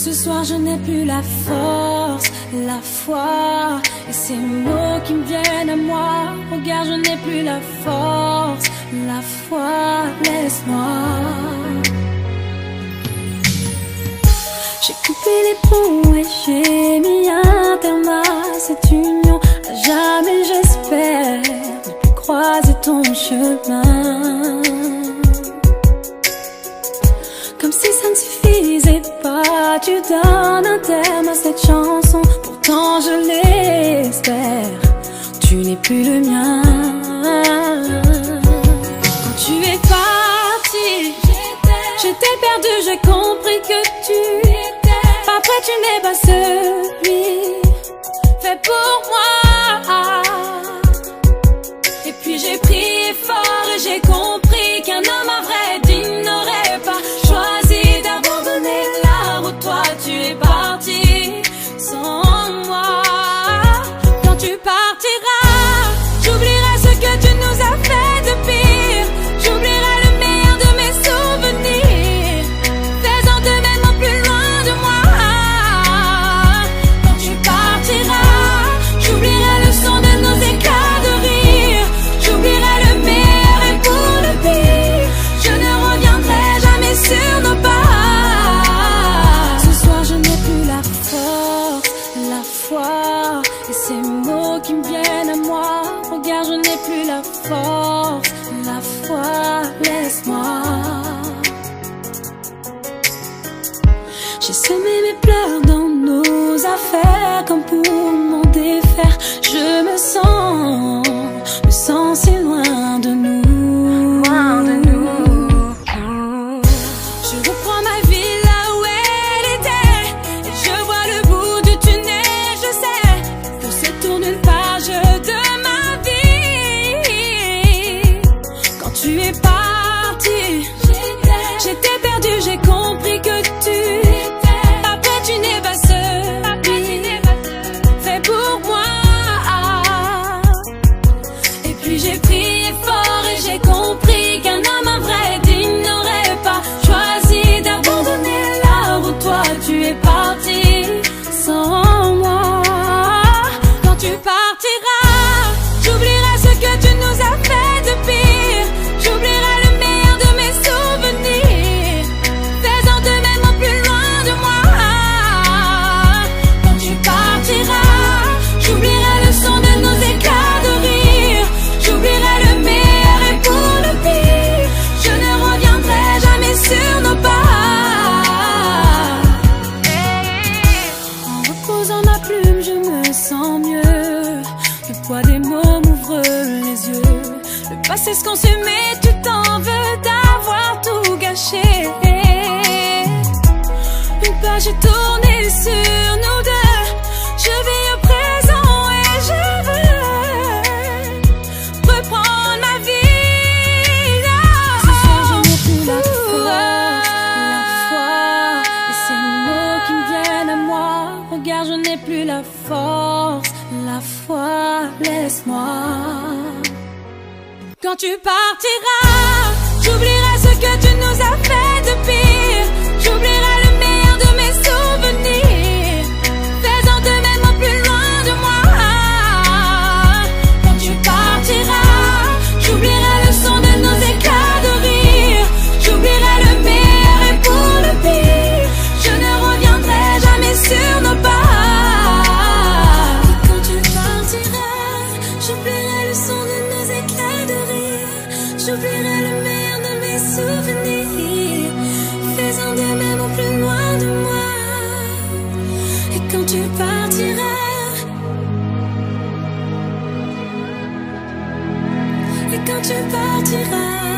Ce soir je n'ai plus la force, la foi, et ces mots qui me viennent à moi. Regarde, je n'ai plus la force, la foi, laisse-moi. J'ai coupé les ponts et j'ai mis un terme à cette union. À jamais j'espère ne plus croiser ton chemin. Comme si ça ne suffisait pas, tu donnes un terme à cette chanson. Pourtant je l'espère, tu n'es plus le mien. Quand tu es parti, j'étais perdu, j'ai compris que tu après tu n'es pas celui fait pour moi. Et puis j'ai prié fort et j'ai compris qu'un homme à vrai digne n'aurait pas choisi d'abandonner là où toi tu es parti sans moi. Quand tu partiras, j'oublierai ce que tu nous as fait de pire. J'oublierai le meilleur de mes souvenirs, faisant de même au plus loin de moi. Quand tu partiras, j'oublierai le son de nos éclats de rire. J'oublierai le meilleur et pour le pire, je ne reviendrai jamais sur nos pas. Ce soir je n'ai plus la force, la foi, et ces mots qui me viennent à moi. Regarde, je n'ai plus la force, la foi, laisse-moi. J'ai semé mes pleurs dans nos affaires comme pour m'en défaire. Je me sens si loin de nous, loin de nous. Je reprends ma vie là où elle était, et je vois le bout du tunnel. Je sais que se tourne une page de ma vie. Quand tu es parti, j'étais perdu, j'ai compris que tu après tu n'es pas celui fait pour moi. Et puis j'ai prié fort et j'ai compris qu'un homme à vrai digne n'aurait pas choisi d'abandonner là où toi tu es parti sans moi. Quand tu partiras, j'oublierai ce que tu nous as fait de pire. J'oublierai le meilleur de mes souvenirs, faisant de même au plus loin de moi. Quand tu partiras, j'oublierai le son de nos éclats de rire. J'oublierai le meilleur et pour le pire, je ne reviendrai jamais sur nos pas. En reposant ma plume, je me sens mieux. Le poids des mots m'ouvre les yeux. Le passé se consume et tu t'en veux d'avoir tout gâché. Une page est tournée sur nous deux. Je vis au présent et je veux reprendre ma vie. Ce soir je n'ai plus la foi, et ces mots qui me viennent à moi. Regarde, je n'ai plus la force, la foi, laisse-moi. Quand tu partiras, j'oublierai ce que tu nous as fait de pire. J'oublierai le meilleur de mes souvenirs, faisant de même au plus loin de moi. Quand tu partiras, j'oublierai le son de nos éclats de rire. J'oublierai le meilleur et pour le pire, je ne reviendrai jamais sur nos pas. Quand tu partiras, j'oublierai le son de nos éclats de rire. J'oublierai le meilleur de mes souvenirs, faisant de même au plus loin de moi. Et quand tu partiras, et quand tu partiras,